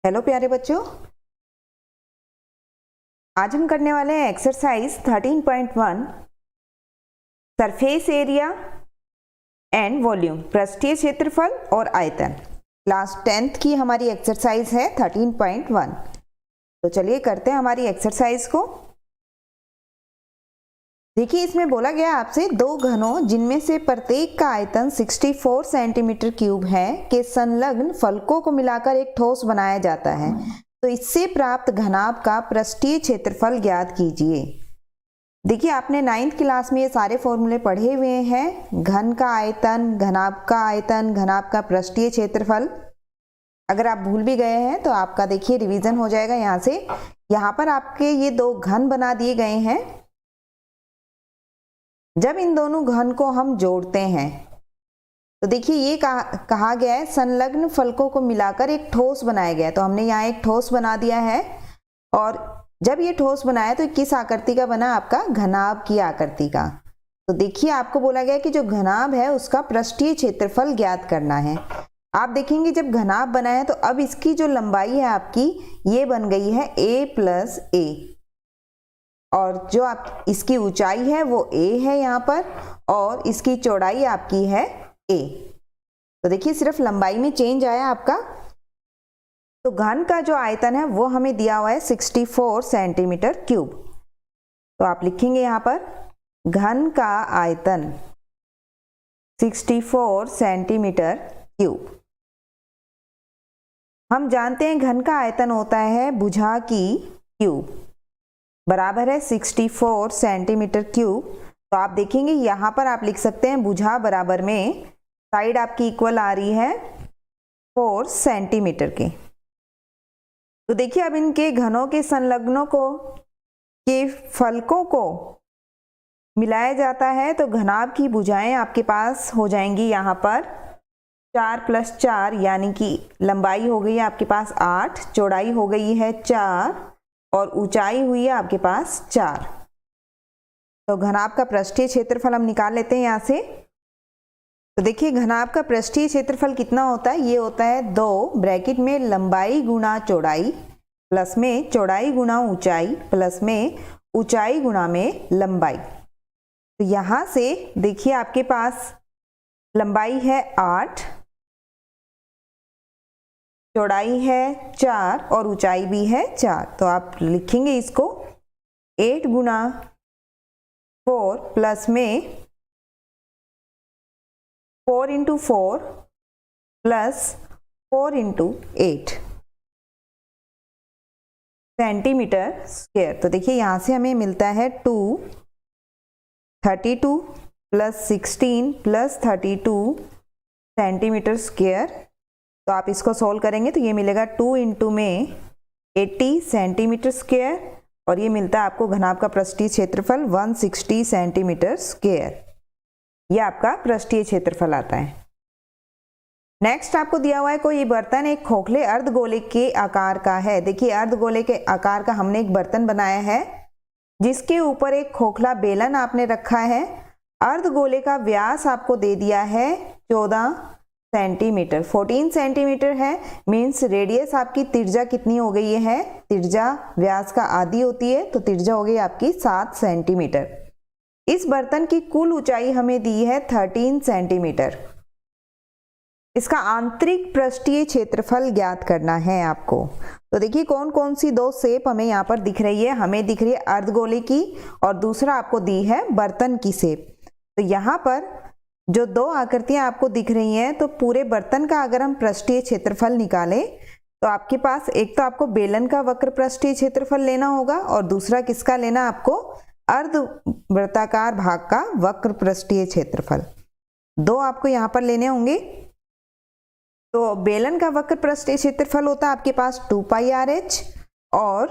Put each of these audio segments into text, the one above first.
Hello प्यारे बच्चों, आज हम करने वाले हैं exercise 13.1 surface area and volume, पृष्ठीय क्षेत्रफल और आयतन। क्लास 10th की हमारी एक्सरसाइज है 13.1। तो चलिए करते हैं हमारी एक्सरसाइज को। देखिए, इसमें बोला गया आपसे दो घनों जिनमें से प्रत्येक का आयतन 64 सेंटीमीटर क्यूब है के संलग्न फलकों को मिलाकर एक ठोस बनाया जाता है, तो इससे प्राप्त घनाभ का पृष्ठीय क्षेत्रफल ज्ञात कीजिए। देखिए, आपने 9th क्लास में ये सारे फॉर्मूले पढ़े हुए हैं। घन का आयतन, घनाभ का आयतन, घनाभ का पृष्ठीय क्षेत्रफल। अगर आप भूल भी गए हैं तो आपका देखिए रिवीजन हो जाएगा यहाँ से। यहाँ पर आपके ये दो घन बना दिए गए हैं। जब इन दोनों घन को हम जोड़ते हैं तो देखिए ये कहा गया है संलग्न फलकों को मिलाकर एक ठोस बनाया गया है। तो हमने यहाँ एक ठोस बना दिया है, और जब ये ठोस बनाया तो किस आकृति का बना? आपका घनाभ की आकृति का। तो देखिए, आपको बोला गया कि जो घनाभ है उसका पृष्ठीय क्षेत्रफल ज्ञात करना है। आप देखेंगे जब घनाभ बना है तो अब इसकी जो लंबाई है आपकी ये बन गई है a प्लस a, और जो आप इसकी ऊंचाई है वो a है यहाँ पर, और इसकी चौड़ाई आपकी है a। तो देखिए सिर्फ लंबाई में चेंज आया आपका। तो घन का जो आयतन है वो हमें दिया हुआ है 64 सेंटीमीटर क्यूब। तो आप लिखेंगे यहाँ पर घन का आयतन 64 सेंटीमीटर क्यूब। हम जानते हैं घन का आयतन होता है भुजा की क्यूब, बराबर है 64 सेंटीमीटर क्यूब। तो आप देखेंगे यहाँ पर आप लिख सकते हैं भुजा बराबर में साइड आपकी इक्वल आ रही है 4 सेंटीमीटर के। तो देखिए अब इनके घनों के संलग्नों को के फलकों को मिलाया जाता है तो घनाभ की भुजाएं आपके पास हो जाएंगी यहाँ पर 4 + 4, यानी कि लंबाई हो गई है आपके पास 8, चौड़ाई हो गई है 4, और ऊंचाई हुई है आपके पास 4। तो घनाभ का पृष्ठीय क्षेत्रफल हम निकाल लेते हैं यहाँ से। तो देखिए घनाभ का पृष्ठीय क्षेत्रफल कितना होता है? ये होता है 2 ब्रैकेट में लंबाई गुणा चौड़ाई प्लस में चौड़ाई गुणा ऊंचाई प्लस में ऊंचाई गुणा में लंबाई। तो यहाँ से देखिए आपके पास लंबाई है 8, चौड़ाई है 4 और ऊंचाई भी है 4। तो आप लिखेंगे इसको 8 गुणा 4 प्लस में 4 × 4 प्लस 4 × 8 सेंटीमीटर स्क्वायर। तो देखिए यहाँ से हमें मिलता है 32 प्लस 16 प्लस 32 सेंटीमीटर स्क्वायर। तो आप इसको सॉल्व करेंगे तो ये मिलेगा 2 × में 80 सेंटीमीटर स्क्वायर, और ये मिलता है आपको घनाभ का पृष्ठीय क्षेत्रफल 160 सेंटीमीटर स्क्वायर। ये आपका पृष्ठीय क्षेत्रफल आता है। नेक्स्ट आपको दिया हुआ है कोई बर्तन एक खोखले अर्धगोले के आकार का है। देखिए अर्धगोले के आकार का हमने एक बर्तन बनाया है जिसके ऊपर एक खोखला बेलन आपने रखा है। अर्धगोले का व्यास आपको दे दिया है 14 सेंटीमीटर, 14 सेंटीमीटर है। मीन्स रेडियस आपकी त्रिज्या कितनी हो गई है? त्रिज्या व्यास का आधी होती है, तो त्रिज्या हो गई आपकी 7 सेंटीमीटर। इस बर्तन की कुल ऊंचाई हमें दी है 13 सेंटीमीटर। इसका आंतरिक पृष्ठीय क्षेत्रफल ज्ञात करना है आपको। तो देखिए कौन कौन सी दो शेप हमें यहाँ पर दिख रही है। हमें दिख रही है अर्धगोले की, और दूसरा आपको दी है बर्तन की शेप। तो यहाँ पर जो दो आकृतियां आपको दिख रही हैं, तो पूरे बर्तन का अगर हम पृष्ठीय क्षेत्रफल निकालें तो आपके पास एक तो आपको बेलन का वक्र पृष्ठीय क्षेत्रफल लेना होगा, और दूसरा किसका लेना? आपको अर्धवृत्ताकार भाग का वक्र पृष्ठीय क्षेत्रफल। दो आपको यहाँ पर लेने होंगे। तो बेलन का वक्र पृष्ठीय क्षेत्रफल होता है आपके पास 2πRh, और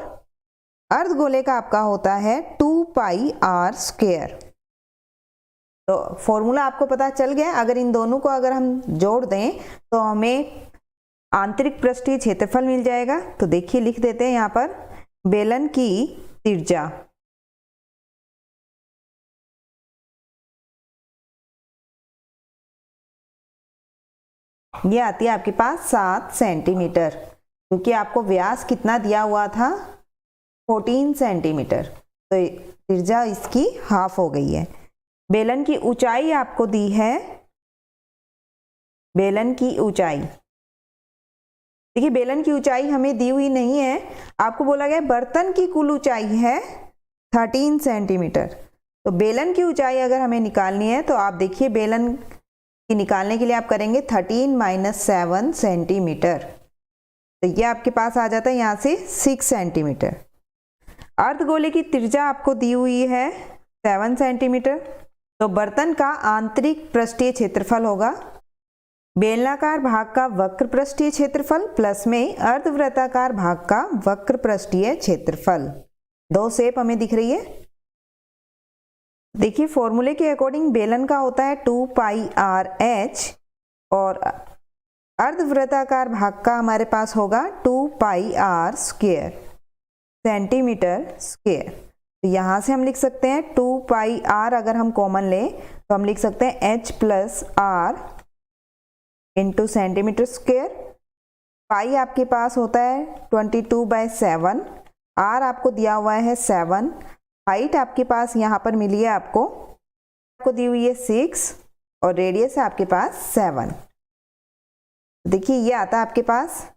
अर्धगोले का आपका होता है 2πr²। तो फॉर्मूला आपको पता चल गया। अगर इन दोनों को अगर हम जोड़ दें तो हमें आंतरिक पृष्ठीय क्षेत्रफल मिल जाएगा। तो देखिए लिख देते हैं यहाँ पर बेलन की त्रिज्या ये आती है आपके पास 7 सेंटीमीटर। क्योंकि आपको व्यास कितना दिया हुआ था 14 सेंटीमीटर, तो त्रिज्या इसकी हाफ हो गई है। बेलन की ऊंचाई आपको दी है, बेलन की ऊंचाई, देखिए बेलन की ऊंचाई हमें दी हुई नहीं है, आपको बोला गया बर्तन की कुल ऊंचाई है 13 सेंटीमीटर। तो बेलन की ऊंचाई अगर हमें निकालनी है तो आप देखिए बेलन की निकालने के लिए आप करेंगे 13 - 7 सेंटीमीटर, तो ये आपके पास आ जाता है यहाँ से 6 सेंटीमीटर। अर्धगोले की त्रिज्या आपको दी हुई है 7 सेंटीमीटर, तो बर्तन का आंतरिक पृष्ठीय क्षेत्रफल होगा बेलनाकार भाग का वक्र पृष्ठीय क्षेत्रफल प्लस में अर्धवृत्ताकार भाग का वक्र पृष्ठीय क्षेत्रफल। दो शेप हमें दिख रही है। देखिए फॉर्मूले के अकॉर्डिंग बेलन का होता है 2πr/h और अर्धवृत्ताकार भाग का हमारे पास होगा 2πr² सेंटीमीटर स्क्वायर। तो यहाँ से हम लिख सकते हैं 2πr, अगर हम कॉमन लें तो हम लिख सकते हैं h + r into centimetre square. Pi आपके पास होता है 22/7, r आपको दिया हुआ है 7, हाइट आपके पास यहाँ पर मिली है आपको दी हुई है 6 और रेडियस है आपके पास 7। देखिए ये आता है आपके पास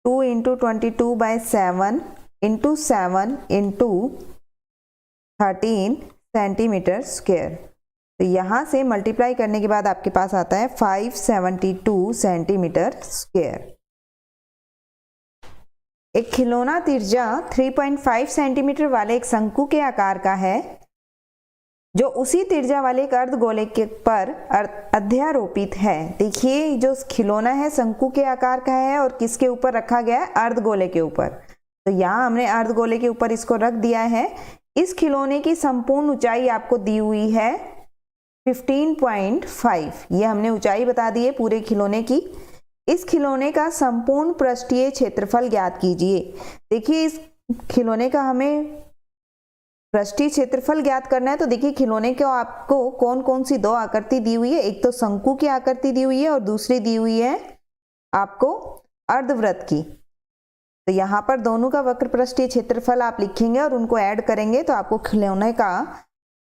2 × 22/7 इंटू 7 इंटू 13 सेंटीमीटर स्क्वायर। तो यहाँ से मल्टीप्लाई करने के बाद आपके पास आता है 572 सेंटीमीटर स्क्वायर। एक खिलौना त्रिज्या 3.5 सेंटीमीटर वाले एक शंकु के आकार का है जो उसी त्रिज्या वाले एक अर्धगोले के पर अध्यारोपित है। देखिए जो खिलौना है शंकु के आकार का है और किसके ऊपर रखा गया है, अर्धगोले के ऊपर। तो यहाँ हमने अर्धगोले के ऊपर इसको रख दिया है। इस खिलौने की संपूर्ण ऊंचाई आपको दी हुई है 15.5, ये हमने ऊंचाई बता दी है पूरे खिलौने की। इस खिलौने का संपूर्ण पृष्ठीय क्षेत्रफल ज्ञात कीजिए। देखिए इस खिलौने का हमें पृष्ठीय क्षेत्रफल ज्ञात करना है, तो देखिए खिलौने को आपको कौन कौन सी दो आकृति दी हुई है, एक तो शंकु की आकृति दी हुई है और दूसरी दी हुई है आपको अर्धवृत्त की। तो यहाँ पर दोनों का वक्र पृष्ठीय क्षेत्रफल आप लिखेंगे और उनको ऐड करेंगे तो आपको खिलौने का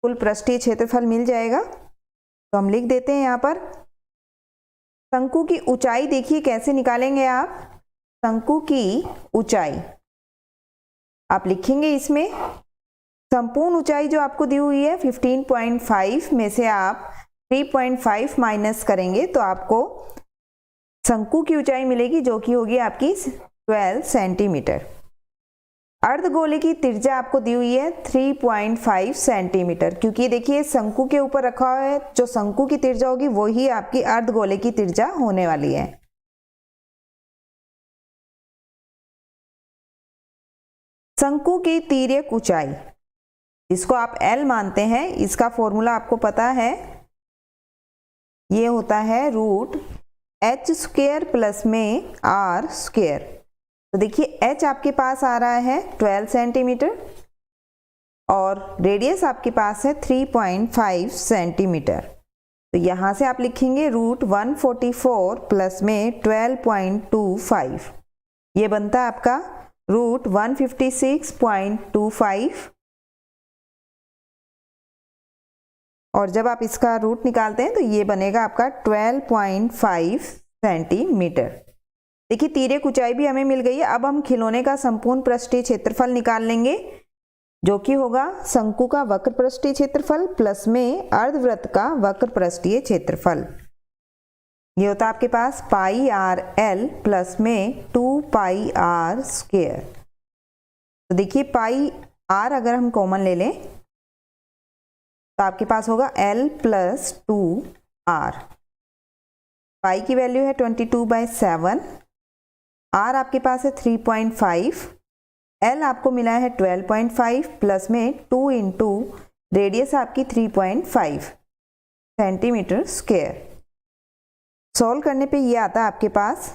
कुल पृष्ठीय क्षेत्रफल मिल जाएगा। तो हम लिख देते हैं यहाँ पर शंकु की ऊंचाई। देखिए कैसे निकालेंगे आप, शंकु की ऊंचाई आप लिखेंगे, इसमें संपूर्ण ऊंचाई जो आपको दी हुई है 15.5 में से आप 3.5 माइनस करेंगे तो आपको शंकु की ऊंचाई मिलेगी जो कि होगी आपकी 12 सेंटीमीटर। अर्धगोले की त्रिज्या आपको दी हुई है 3.5 सेंटीमीटर, क्योंकि देखिए शंकु के ऊपर रखा हुआ है, जो शंकु की त्रिज्या होगी वही आपकी अर्धगोले की त्रिज्या होने वाली है। शंकु की तिर्यक ऊंचाई जिसको आप L मानते हैं, इसका फॉर्मूला आपको पता है, ये होता है √h² प्लस में r²। तो देखिए h आपके पास आ रहा है 12 सेंटीमीटर और रेडियस आपके पास है 3.5 सेंटीमीटर। तो यहाँ से आप लिखेंगे √144 प्लस में 12.25, ये बनता है आपका √156.25। और जब आप इसका रूट निकालते हैं तो ये बनेगा आपका 12.5 सेंटीमीटर। देखिए तिर्यक ऊंचाई भी हमें मिल गई है। अब हम खिलौने का संपूर्ण पृष्ठीय क्षेत्रफल निकाल लेंगे जो कि होगा शंकु का वक्र पृष्ठीय क्षेत्रफल प्लस में अर्धवृत्त का वक्र पृष्ठीय क्षेत्रफल। ये होता है आपके पास πr/L प्लस में 2πr²। तो देखिए πr अगर हम कॉमन ले लें तो आपके पास होगा L + 2r। पाई की वैल्यू है 22/7, r आपके पास है 3.5, L आपको मिला है 12.5 प्लस में 2 इंटू रेडियस आपकी 3.5 सेंटीमीटर स्क्वायर। सॉल्व करने पे ये आता है आपके पास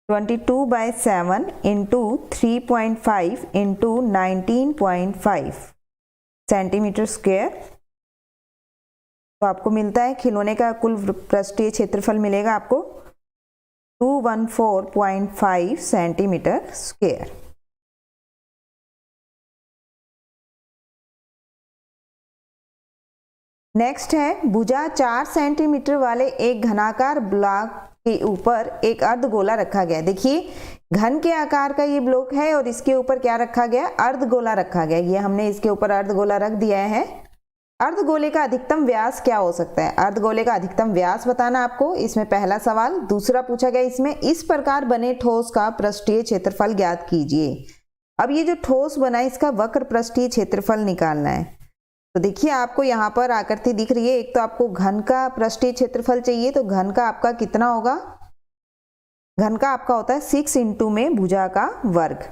22/7 इंटू 3.5 इंटू 19.5 सेंटीमीटर स्क्वायर। तो आपको मिलता है खिलौने का कुल पृष्ठीय क्षेत्रफल मिलेगा आपको 214.5 सेंटीमीटर स्क्वायर। नेक्स्ट है भुजा 4 सेंटीमीटर वाले एक घनाकार ब्लॉक के ऊपर एक अर्धगोला रखा गया। देखिए घन के आकार का ये ब्लॉक है और इसके ऊपर क्या रखा गया, अर्धगोला रखा गया। ये हमने इसके ऊपर अर्धगोला रख दिया है। अर्धगोले का अधिकतम व्यास क्या हो सकता है, अर्धगोले का अधिकतम व्यास बताना आपको, इसमें पहला सवाल। दूसरा पूछा गया इसमें इस प्रकार बने ठोस का पृष्ठीय क्षेत्रफल ज्ञात कीजिए। अब ये जो ठोस बना है इसका वक्र पृष्ठीय क्षेत्रफल निकालना है। तो देखिए आपको यहाँ पर आकृति दिख रही है, एक तो आपको घन का पृष्ठीय क्षेत्रफल चाहिए, तो घन का आपका कितना होगा, घन का आपका होता है 6 इंटू में भुजा का वर्ग,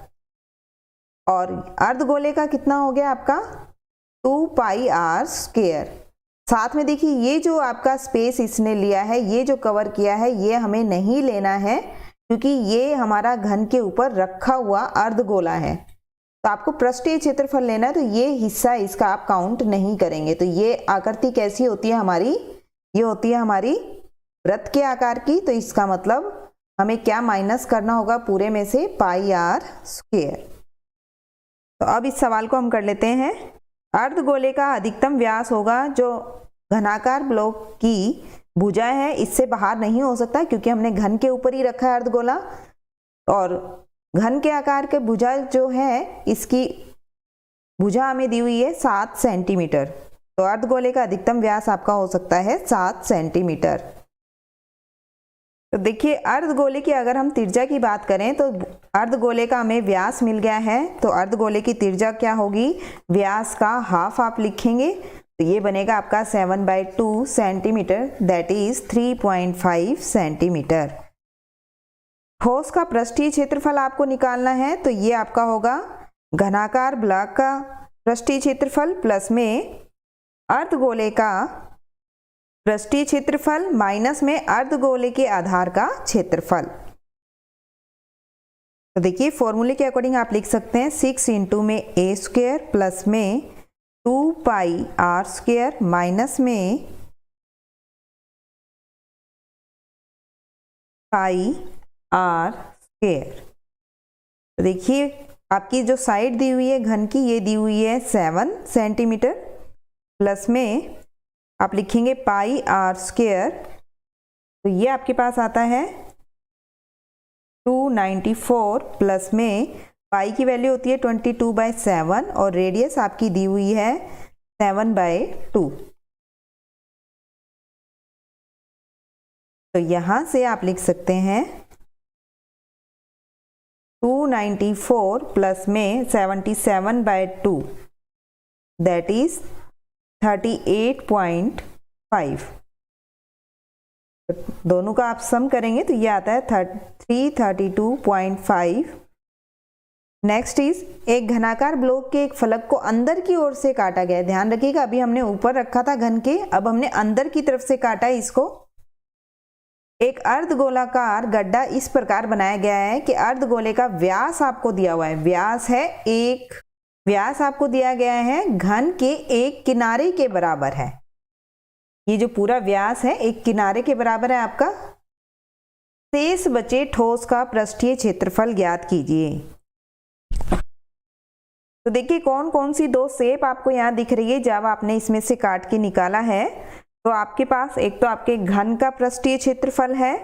और अर्धगोले का कितना हो गया आपका 2 पाई आर स्क्वायर। साथ में देखिए ये जो आपका स्पेस इसने लिया है, ये जो कवर किया है, ये हमें नहीं लेना है क्योंकि ये हमारा घन के ऊपर रखा हुआ अर्धगोला है। तो आपको पृष्ठीय क्षेत्रफल लेना है, तो ये हिस्सा इसका आप काउंट नहीं करेंगे। तो ये आकृति कैसी होती है हमारी, ये होती है हमारी वृत्त के आकार की। तो इसका मतलब हमें क्या माइनस करना होगा पूरे में से, पाई आर स्क्वायर। तो अब इस सवाल को हम कर लेते हैं। अर्धगोले का अधिकतम व्यास होगा जो घनाकार ब्लॉक की भुजा है, इससे बाहर नहीं हो सकता क्योंकि हमने घन के ऊपर ही रखा है अर्धगोला, और घन के आकार के भुजा जो है इसकी भुजा हमें दी हुई है 7 सेंटीमीटर। तो अर्धगोले का अधिकतम व्यास आपका हो सकता है 7 सेंटीमीटर। तो देखिए अर्धगोले की अगर हम त्रिज्या की बात करें तो अर्धगोले का हमें व्यास मिल गया है, तो अर्धगोले की त्रिज्या क्या होगी, व्यास का हाफ आप लिखेंगे, तो ये बनेगा आपका 7/2 सेंटीमीटर, दैट इज 3.5 सेंटीमीटर। ठोस का पृष्ठीय क्षेत्रफल आपको निकालना है, तो ये आपका होगा घनाकार ब्लॉक का पृष्ठीय क्षेत्रफल प्लस में अर्धगोले का पृष्ठीय क्षेत्रफल माइनस में अर्धगोले के आधार का क्षेत्रफल। तो देखिए फॉर्मूले के अकॉर्डिंग आप लिख सकते हैं 6 इंटू में ए स्क्वायर प्लस में 2 पाई आर स्क्वायर माइनस में पाई आर स्क्वायर। तो देखिए आपकी जो साइड दी हुई है घन की, ये दी हुई है 7 सेंटीमीटर, प्लस में आप लिखेंगे पाई आर स्क्वायर, तो ये आपके पास आता है 294, प्लस में पाई की वैल्यू होती है 22/7 और रेडियस आपकी दी हुई है 7/2। तो यहां से आप लिख सकते हैं 294 प्लस में 77/2 दैट इज 38.5। दोनों का आप सम करेंगे तो ये आता है 332.5। नेक्स्ट इज एक घनाकार ब्लॉक के एक फलक को अंदर की ओर से काटा गया है। ध्यान रखिएगा अभी हमने ऊपर रखा था घन के, अब हमने अंदर की तरफ से काटा है इसको। एक अर्धगोलाकार गड्ढा इस प्रकार बनाया गया है कि अर्धगोले का व्यास आपको दिया हुआ है, व्यास है एक, व्यास आपको दिया गया है घन के एक किनारे के बराबर है। ये जो पूरा व्यास है एक किनारे के बराबर है आपका। शेष बचे ठोस का पृष्ठीय क्षेत्रफल ज्ञात कीजिए। तो देखिए कौन कौन सी दो शेप आपको यहाँ दिख रही है जब आपने इसमें से काट के निकाला है। तो आपके पास एक तो आपके घन का पृष्ठीय क्षेत्रफल है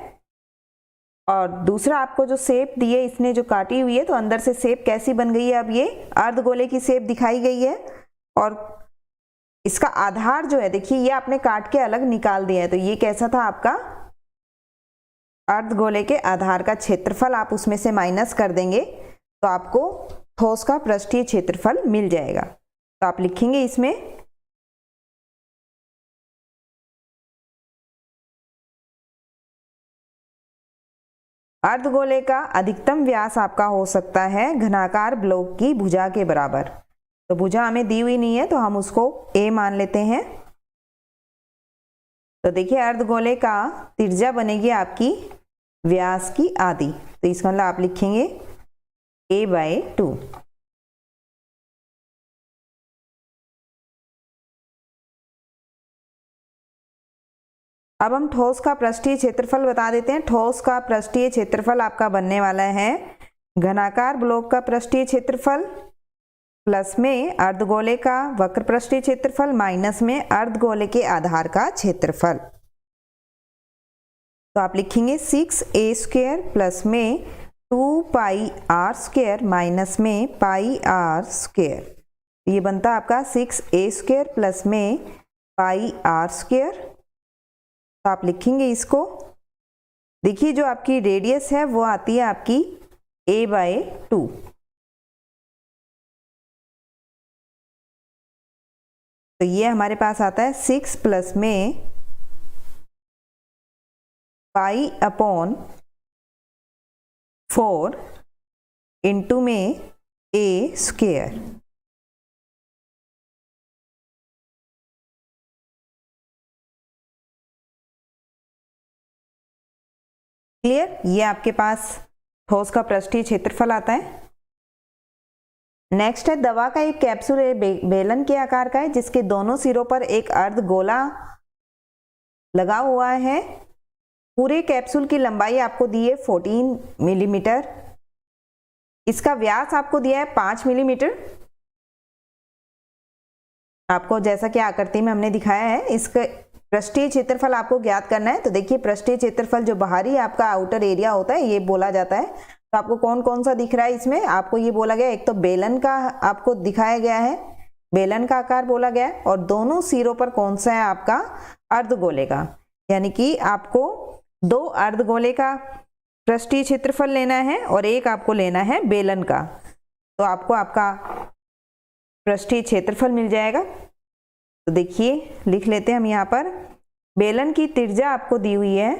और दूसरा आपको जो शेप दी है इसने जो काटी हुई है, तो अंदर से शेप कैसी बन गई है, अब ये अर्धगोले की शेप दिखाई गई है। और इसका आधार जो है देखिए ये आपने काट के अलग निकाल दिया है, तो ये कैसा था आपका अर्धगोले के आधार का क्षेत्रफल, आप उसमें से माइनस कर देंगे तो आपको ठोस का पृष्ठीय क्षेत्रफल मिल जाएगा। तो आप लिखेंगे इसमें अर्धगोले का अधिकतम व्यास आपका हो सकता है घनाकार ब्लॉक की भुजा के बराबर। तो भुजा हमें दी हुई नहीं है तो हम उसको a मान लेते हैं। तो देखिए अर्धगोले का त्रिज्या बनेगी आपकी व्यास की आधी, तो इसका मतलब आप लिखेंगे a/2। अब हम ठोस का पृष्ठीय क्षेत्रफल बता देते हैं। ठोस का पृष्ठीय क्षेत्रफल आपका बनने वाला है घनाकार ब्लॉक का पृष्ठीय क्षेत्रफल प्लस में अर्धगोले का वक्र पृष्ठीय क्षेत्रफल माइनस में अर्धगोले के आधार का क्षेत्रफल। तो आप लिखेंगे 6a² प्लस में 2πr² माइनस में πr²। ये बनता है आपका 6a² प्लस में πr²। तो आप लिखेंगे इसको। देखिए जो आपकी रेडियस है वो आती है आपकी a/2। तो ये हमारे पास आता है 6 प्लस में π/4 इंटू में a²। क्लियर? ये आपके पास ठोस का पृष्ठीय क्षेत्रफल आता है। नेक्स्ट है दवा का एक कैप्सूल बेलन के आकार का है जिसके दोनों सिरों पर एक अर्धगोला लगा हुआ है। पूरे कैप्सूल की लंबाई आपको दी है 14 मिलीमीटर। इसका व्यास आपको दिया है 5 मिलीमीटर। आपको जैसा कि आकृति में हमने दिखाया है इसका पृष्ठीय क्षेत्रफल आपको ज्ञात करना है। तो देखिए पृष्ठीय क्षेत्रफल जो बाहरी आपका आउटर एरिया होता है ये बोला जाता है। तो आपको कौन कौन सा दिख रहा है इसमें? आपको ये बोला गया, एक तो बेलन का आपको दिखाया गया है, बेलन का आकार बोला गया है, और दोनों सिरों पर कौन सा है आपका अर्धगोले का, यानी कि आपको 2 अर्धगोले का पृष्ठीय क्षेत्रफल लेना है और एक आपको लेना है बेलन का। तो आपको आपका पृष्ठीय क्षेत्रफल मिल जाएगा। तो देखिए लिख लेते हैं हम यहाँ पर। बेलन की त्रिज्या आपको दी हुई है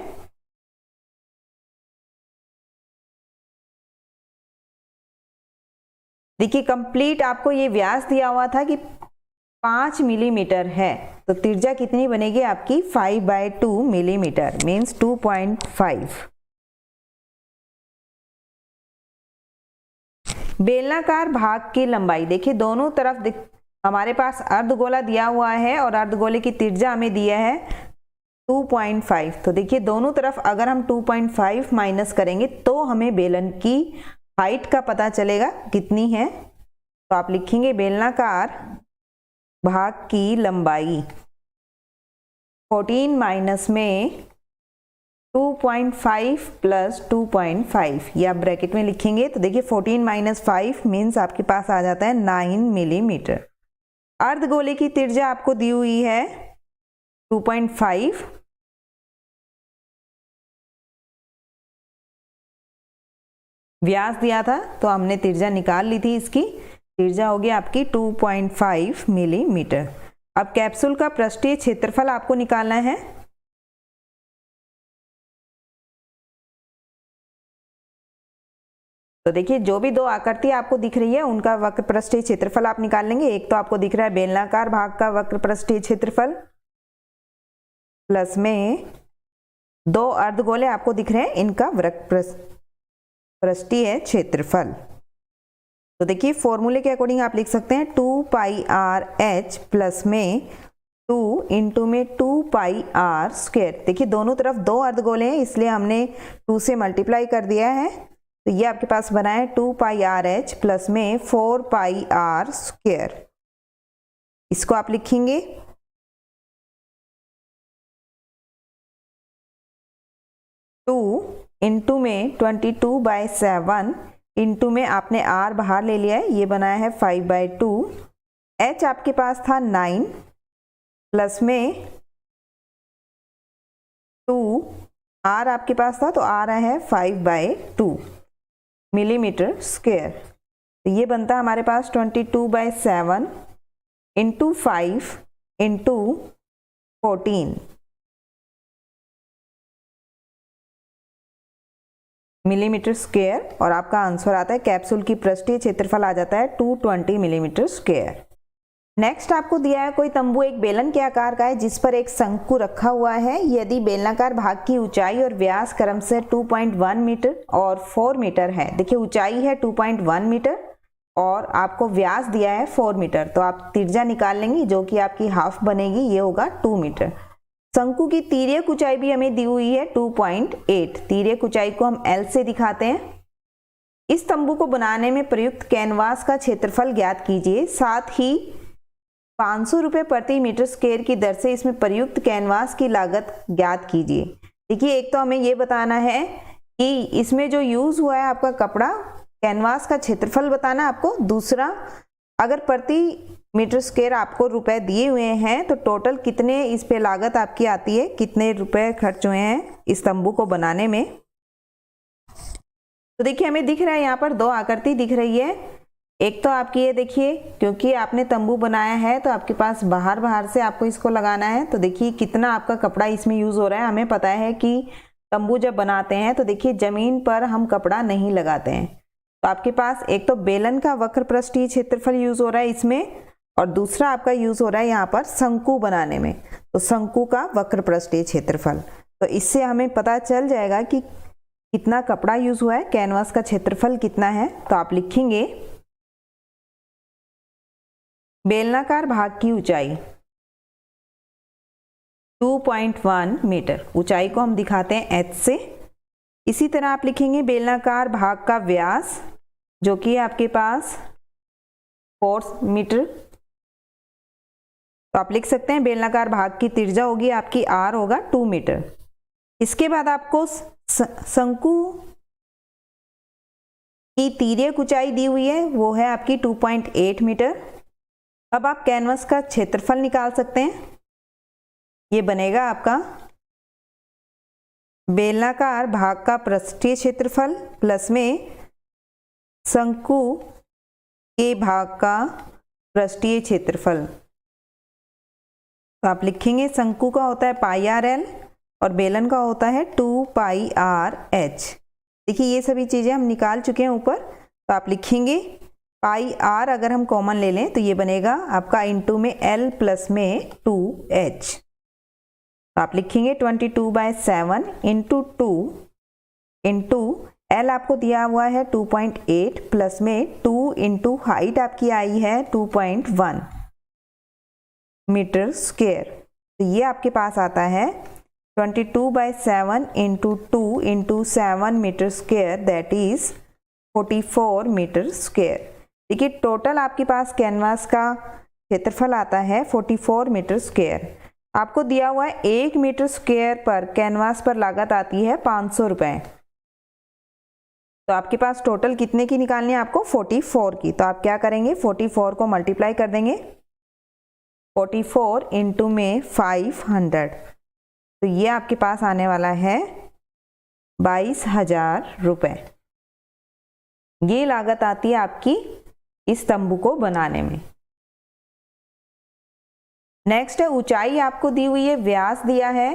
देखिए कंप्लीट आपको ये व्यास दिया हुआ था कि 5 मिलीमीटर है। तो त्रिज्या कितनी बनेगी आपकी 5/2 मिलीमीटर मीन्स 2.5। बेलनाकार भाग की लंबाई देखिए दोनों तरफ हमारे पास अर्धगोला दिया हुआ है और अर्धगोले की त्रिज्या हमें दिया है 2.5। तो देखिए दोनों तरफ अगर हम 2.5 माइनस करेंगे तो हमें बेलन की हाइट का पता चलेगा कितनी है। तो आप लिखेंगे बेलनाकार भाग की लंबाई 14 माइनस में 2.5 प्लस 2.5, ये आप ब्रैकेट में लिखेंगे। तो देखिए 14 माइनस 5 मीन्स आपके पास आ जाता है 9 मिलीमीटर। अर्धगोले की त्रिज्या आपको दी हुई है 2.5। व्यास दिया था तो हमने त्रिज्या निकाल ली थी। इसकी त्रिज्या होगी आपकी 2.5 मिलीमीटर। अब कैप्सूल का पृष्ठीय क्षेत्रफल आपको निकालना है। तो देखिए जो भी 2 आकृति आपको दिख रही है उनका वक्र पृष्ठीय क्षेत्रफल आप निकाल लेंगे। एक तो आपको दिख रहा है बेलनाकार भाग का वक्र पृष्ठीय क्षेत्रफल प्लस में 2 अर्धगोले आपको दिख रहे हैं इनका वक्र पृष्ठीय क्षेत्रफल। तो देखिए फॉर्मूले के अकॉर्डिंग आप लिख सकते हैं 2πrh प्लस में 2 इंटू में 2πr²। देखिए दोनों तरफ 2 अर्धगोले हैं इसलिए हमने 2 से मल्टीप्लाई कर दिया है। तो ये आपके पास बना है 2πrh प्लस में 4πr²। इसको आप लिखेंगे। टू इंटू में 22/7 इंटू में आपने r बाहर ले लिया है, ये बनाया है 5/2। h आपके पास था 9 प्लस में 2 r आपके पास था तो r है 5/2 मिलीमीटर स्क्वायर। तो ये बनता है हमारे पास 22/7 इंटू 5 इंटू 14 मिलीमीटर स्क्वायर। और आपका आंसर आता है कैप्सूल की पृष्ठीय क्षेत्रफल आ जाता है 220 मिलीमीटर स्क्वायर। नेक्स्ट आपको दिया है कोई तंबू एक बेलन के आकार का है जिस पर एक शंकु रखा हुआ है। यदि बेलनाकार भाग की ऊंचाई और व्यास क्रम से 2.1 मीटर और 4 मीटर है। देखिए ऊंचाई है 2.1 मीटर और आपको व्यास दिया है 4 मीटर। तो आप त्रिज्या निकाल लेंगे जो कि आपकी हाफ बनेगी, ये होगा 2 मीटर। शंकु की तिर्यक ऊंचाई भी हमें दी हुई है 2.8। तिर्यक ऊंचाई को हम L से दिखाते हैं। इस तंबू को बनाने में प्रयुक्त कैनवास का क्षेत्रफल ज्ञात कीजिए, साथ ही 500 रुपये प्रति मीटर स्क्वायर की दर से इसमें प्रयुक्त कैनवास की लागत ज्ञात कीजिए। देखिए, एक तो हमें ये बताना है कि इसमें जो यूज हुआ है आपका कपड़ा, कैनवास का क्षेत्रफल बताना आपको। दूसरा, अगर प्रति मीटर स्क्वायर आपको रुपए दिए हुए हैं तो टोटल कितने इस पे लागत आपकी आती है, कितने रुपए खर्च हुए हैं इस तंबू को बनाने में। तो देखिए, हमें दिख रहा है यहाँ पर दो आकृति दिख रही है। एक तो आपकी ये देखिए, क्योंकि आपने तंबू बनाया है तो आपके पास बाहर से आपको इसको लगाना है। तो देखिए कितना आपका कपड़ा इसमें यूज हो रहा है। हमें पता है कि तंबू जब बनाते हैं तो देखिए जमीन पर हम कपड़ा नहीं लगाते हैं। तो आपके पास एक तो बेलन का वक्र पृष्ठीय क्षेत्रफल यूज हो रहा है इसमें, और दूसरा आपका यूज हो रहा है यहाँ पर शंकु बनाने में, तो शंकु का वक्र पृष्ठीय क्षेत्रफल। तो इससे हमें पता चल जाएगा कि कितना कपड़ा यूज हुआ है, कैनवास का क्षेत्रफल कितना है। तो आप लिखेंगे बेलनाकार भाग की ऊंचाई 2.1 मीटर, ऊंचाई को हम दिखाते हैं H से। इसी तरह आप लिखेंगे बेलनाकार भाग का व्यास, जो कि आपके पास 4 मीटर। तो आप लिख सकते हैं बेलनाकार भाग की त्रिज्या होगी आपकी R होगा 2 मीटर। इसके बाद आपको शंकु की तिर्यक ऊंचाई दी हुई है, वो है आपकी 2.8 मीटर। अब आप कैनवास का क्षेत्रफल निकाल सकते हैं। ये बनेगा आपका बेलनाकार भाग का पृष्ठीय क्षेत्रफल प्लस में शंकु के भाग का पृष्ठीय क्षेत्रफल। तो आप लिखेंगे शंकु का होता है पाई आर एल और बेलन का होता है 2 पाई आर एच। देखिए ये सभी चीज़ें हम निकाल चुके हैं ऊपर। तो आप लिखेंगे पाई आर अगर हम कॉमन ले लें तो ये बनेगा आपका इंटू में एल प्लस में 2h। तो आप लिखेंगे 22/7 इंटू 2 इंटू एल आपको दिया हुआ है 2.8 प्लस में 2 इंटू हाइट आपकी आई है 2.1 मीटर स्क्वायर। तो ये आपके पास आता है 22/7 into 2 into 7 metre square, that is 44 metre square. देखिए टोटल आपके पास कैनवास का क्षेत्रफल आता है 44 मीटर स्क्वायर। आपको दिया हुआ है 1 मीटर स्क्वायर पर कैनवास पर लागत आती है 500 रुपये। तो आपके पास टोटल कितने की निकालनी है आपको, 44 की। तो आप क्या करेंगे, 44 को मल्टीप्लाई कर देंगे 44 इंटू में 500। तो ये आपके पास आने वाला है 22,000 रुपये। ये लागत आती है आपकी इस तंबू को बनाने में। नेक्स्ट है ऊंचाई आपको दी हुई है, व्यास दिया है।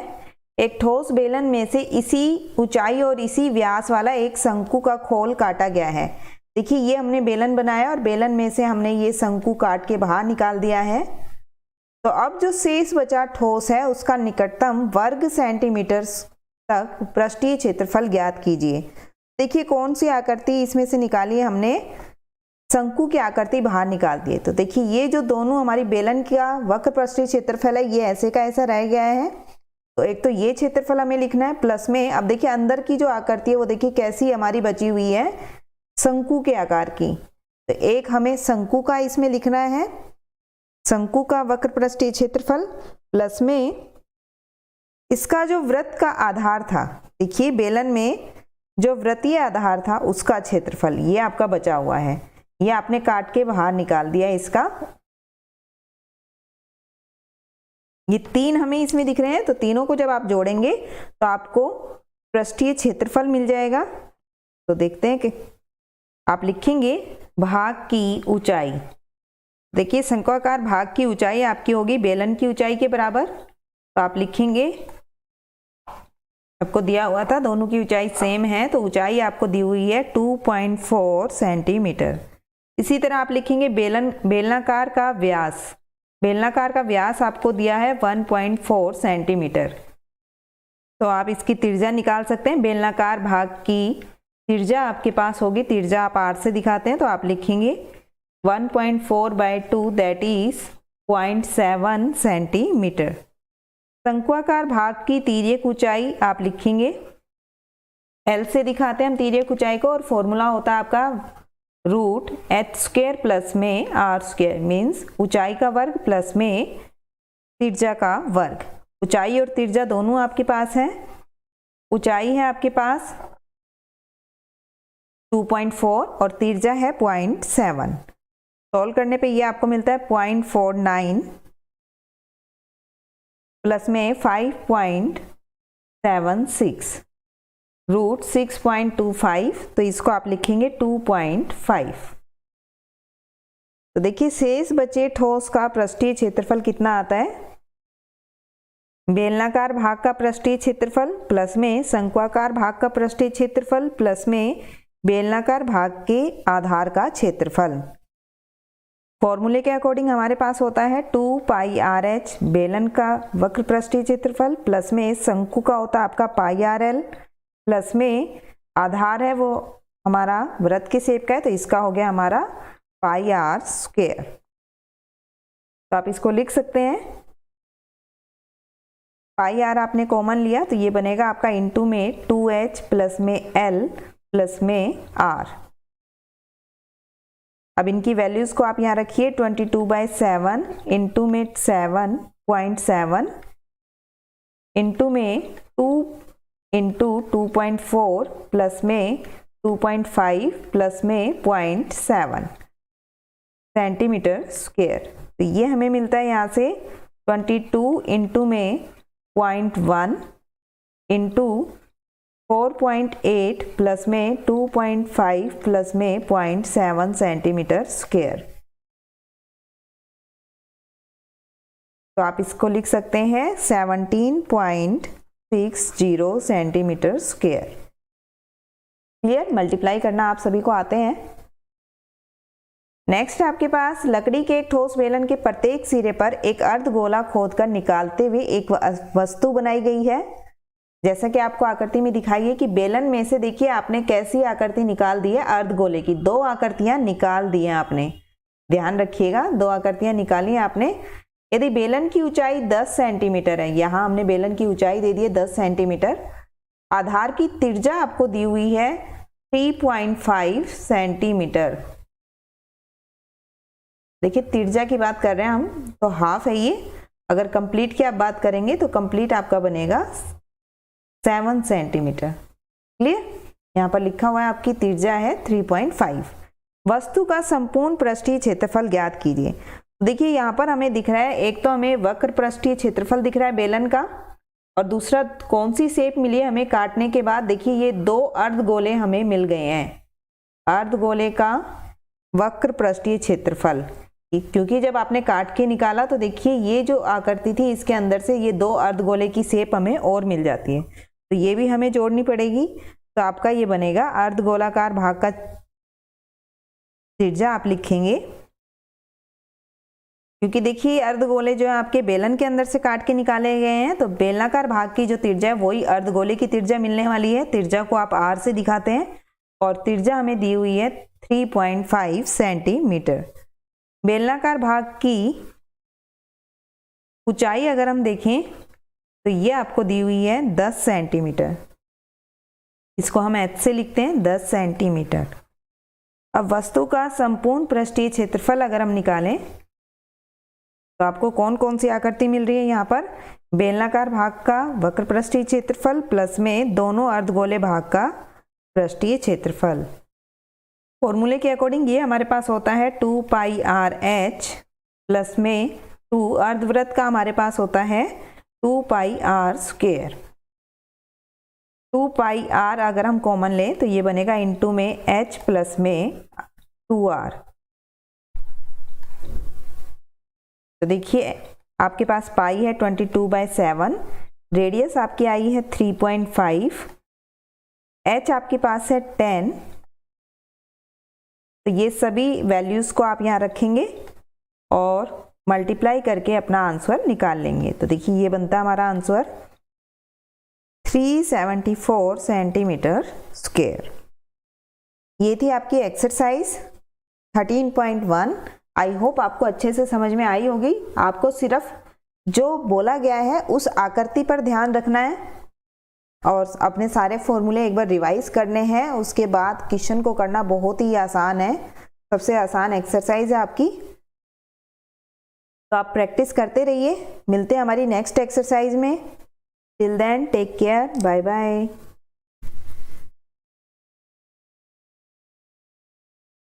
एक ठोस बेलन में से इसी ऊंचाई और इसी व्यास वाला एक शंकु का खोल काटा गया है। देखिए ये हमने बेलन बनाया और बेलन में से हमने ये शंकु काट के बाहर निकाल दिया है। तो अब जो शेष बचा ठोस है उसका निकटतम वर्ग सेंटीमीटर तक पृष्ठीय क्षेत्रफल ज्ञात कीजिए। देखिए कौन सी आकृति इसमें से निकाली है हमने, शंकु की आकृति बाहर निकाल दी है। तो देखिए ये जो दोनों हमारी बेलन का वक्र पृष्ठीय क्षेत्रफल है ये ऐसे का ऐसा रह गया है। तो एक तो ये क्षेत्रफल हमें लिखना है प्लस में, अब देखिए अंदर की जो आकृति है वो देखिए कैसी हमारी बची हुई है, शंकु के आकार की। तो एक हमें शंकु का इसमें लिखना है, शंकु का वक्र पृष्ठीय क्षेत्रफल प्लस में इसका जो वृत्त का आधार था, देखिए बेलन में जो वृत्तीय आधार था उसका क्षेत्रफल, ये आपका बचा हुआ है। ये आपने काट के बाहर निकाल दिया इसका। ये 3 हमें इसमें दिख रहे हैं, तो तीनों को जब आप जोड़ेंगे तो आपको पृष्ठीय क्षेत्रफल मिल जाएगा। तो देखते हैं कि आप लिखेंगे भाग की ऊंचाई। देखिए शंक्वाकार भाग की ऊंचाई आपकी होगी बेलन की ऊंचाई के बराबर। तो आप लिखेंगे, आपको दिया हुआ था दोनों की ऊंचाई सेम है, तो ऊंचाई आपको दी हुई है 2.4 सेंटीमीटर। इसी तरह आप लिखेंगे बेलनाकार का व्यास, बेलनाकार का व्यास आपको दिया है 1.4 सेंटीमीटर। तो आप इसकी त्रिज्या निकाल सकते हैं। बेलनाकार भाग की त्रिज्या आपके पास होगी, त्रिज्या आप R से दिखाते हैं, तो आप लिखेंगे 1.4/2 दैट इज 0.7 सेंटीमीटर। शंक्वाकार भाग की तिर्यक ऊंचाई आप लिखेंगे, L से दिखाते हैं हम तिर्यक ऊंचाई को, और फॉर्मूला होता है आपका रूट h स्क्वायर प्लस में r स्क्वायर, मीन्स ऊंचाई का वर्ग प्लस में तिर्य्या का वर्ग। ऊंचाई और तिर्य्या दोनों आपके पास है। ऊंचाई है आपके पास 2.4 और तिर्य्या है 0.7। सॉल्व करने पे ये आपको मिलता है 0.49 प्लस में 5.76 रूट 6.25, तो इसको आप लिखेंगे 2.5। तो देखिए शेष बचे ठोस का पृष्ठीय क्षेत्रफल कितना आता है, बेलनाकार भाग का पृष्ठीय क्षेत्रफल प्लस में शंक्वाकार भाग का पृष्ठीय क्षेत्रफल प्लस में बेलनाकार भाग के आधार का क्षेत्रफल। फॉर्मूले के अकॉर्डिंग हमारे पास होता है 2 पाई आर एच बेलन का वक्र पृष्ठीय क्षेत्रफल प्लस में शंकु का होता है आपका पाई आर एल प्लस में आधार है वो हमारा वृत्त के शेप का है, तो इसका हो गया हमारा पाई आर स्क्वायर। तो आप इसको लिख सकते हैं, पाई आर आपने कॉमन लिया तो ये बनेगा आपका इंटू में 2h प्लस में l प्लस में r। अब इनकी वैल्यूज को आप यहाँ रखिए, 22/7 इंटू में 7.7 इंटू में 2 इंटू 2.4 प्लस में 2.5 प्लस में 0.7 सेंटीमीटर स्क्वायर। तो ये हमें मिलता है यहाँ से 22 इंटू में 0.1 इंटू 4.8 प्लस में 2.5 प्लस में 0.7 सेंटीमीटर स्क्वायर। तो आप इसको लिख सकते हैं 17.60 सेंटीमीटर स्क्वायर। क्लियर, मल्टीप्लाई करना आप सभी को आते हैं। नेक्स्ट आपके पास लकड़ी के एक ठोस बेलन के प्रत्येक सिरे पर एक अर्धगोला खोदकर निकालते हुए एक वस्तु बनाई गई है। जैसा कि आपको आकृति में दिखाई है कि बेलन में से देखिए आपने कैसी आकृति निकाल दी है, अर्धगोले की 2 आकृतियां निकाल दी हैं आपने। ध्यान रखिएगा, 2 आकृतियां निकाली हैं आपने। यदि बेलन की ऊंचाई 10 सेंटीमीटर है, यहाँ हमने बेलन की ऊंचाई दे दी है 10 सेंटीमीटर, आधार की तिर्य्या आपको दी हुई है 3.5 सेंटीमीटर। देखिए तिर्य्या की बात कर रहे हैं हम, तो हाफ है ये। अगर कंप्लीट की आप बात करेंगे तो कंप्लीट आपका बनेगा 7 सेंटीमीटर। क्लियर, यहाँ पर लिखा हुआ है आपकी तिर्य्या है 3.5। वस्तु का संपूर्ण पृष्ठीय क्षेत्रफल ज्ञात कीजिए। देखिए यहाँ पर हमें दिख रहा है, एक तो हमें वक्र पृष्ठीय क्षेत्रफल दिख रहा है बेलन का, और दूसरा कौन सी शेप मिली है हमें काटने के बाद। देखिए ये 2 अर्धगोले हमें मिल गए हैं, अर्धगोले का वक्र पृष्ठीय क्षेत्रफल। क्योंकि जब आपने काट के निकाला तो देखिए ये जो आकृति थी इसके अंदर से ये 2 अर्धगोले की शेप हमें और मिल जाती है, तो ये भी हमें जोड़नी पड़ेगी। तो आपका ये बनेगा अर्धगोलाकार भाग का तिर्य्या आप लिखेंगे, क्योंकि देखिए अर्धगोले जो है आपके बेलन के अंदर से काट के निकाले गए हैं, तो बेलनाकार भाग की जो तिर्य्या है वही अर्धगोले की तिर्य्या मिलने वाली है। तिर्य्या को आप r से दिखाते हैं और तिर्य्या हमें दी हुई है 3.5 सेंटीमीटर। बेलनाकार भाग की ऊंचाई अगर हम देखें तो ये आपको दी हुई है 10 सेंटीमीटर। इसको हम h से लिखते हैं 10 सेंटीमीटर। अब वस्तु का संपूर्ण पृष्ठीय क्षेत्रफल अगर हम निकालें तो आपको कौन कौन सी आकृति मिल रही है यहाँ पर, बेलनाकार भाग का वक्र पृष्ठीय क्षेत्रफल प्लस में दोनों अर्धगोले भाग का पृष्ठीय क्षेत्रफल। फॉर्मूले के अकॉर्डिंग ये हमारे पास होता है 2 पाई आर एच प्लस में 2 अर्धवृत्त का हमारे पास होता है 2 पाई आर स्क्वायर। 2 पाई आर अगर हम कॉमन लें तो ये बनेगा इंटू में h प्लस में 2r। तो देखिए आपके पास पाई है 22/7, रेडियस आपकी आई है 3.5, h आपके पास है 10। तो ये सभी वैल्यूज को आप यहाँ रखेंगे और मल्टीप्लाई करके अपना आंसर निकाल लेंगे। तो देखिए ये बनता है हमारा आंसर 374 सेंटीमीटर स्क्वायर। ये थी आपकी एक्सरसाइज 13.1। आई होप आपको अच्छे से समझ में आई होगी। आपको सिर्फ जो बोला गया है उस आकृति पर ध्यान रखना है और अपने सारे फॉर्मूले एक बार रिवाइज करने हैं। उसके बाद क्वेश्चन को करना बहुत ही आसान है, सबसे आसान एक्सरसाइज है आपकी, तो आप प्रैक्टिस करते रहिए। मिलते हैं हमारी नेक्स्ट एक्सरसाइज में। Till then take care, bye bye.